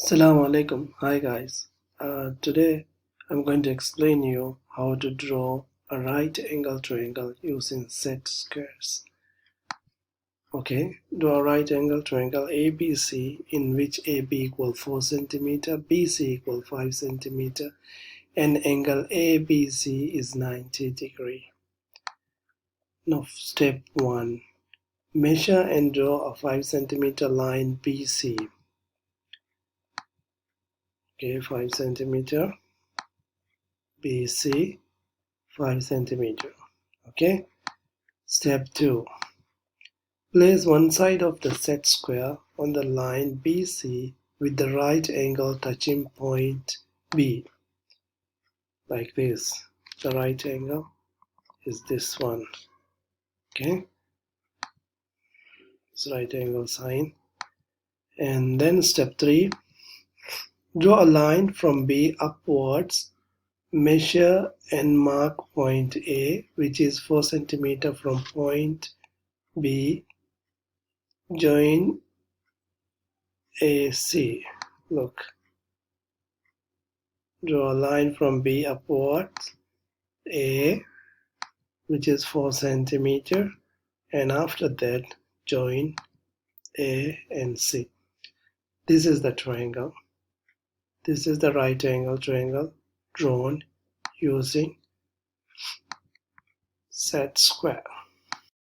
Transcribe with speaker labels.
Speaker 1: Assalamu alaikum. Hi guys. Today I'm going to explain you how to draw a right angle triangle using set squares. Okay, draw a right angle triangle ABC in which AB equals 4 centimeter, BC equals 5 centimeter, and angle ABC is 90 degree. Now step 1. Measure and draw a 5 centimeter line BC. Okay, 5 centimeter BC, 5 centimeter. Okay. Step 2. Place one side of the set square on the line BC with the right angle touching point B. Like this. The right angle is this one. Okay. It's right angle sign. And then step 3. Draw a line from B upwards. Measure and mark point A, which is 4 centimeter from point B. Join AC. Look. Draw a line from B upwards, A, which is 4 centimeter, and after that join A and C. This is the triangle. This is the right angle triangle drawn using set square.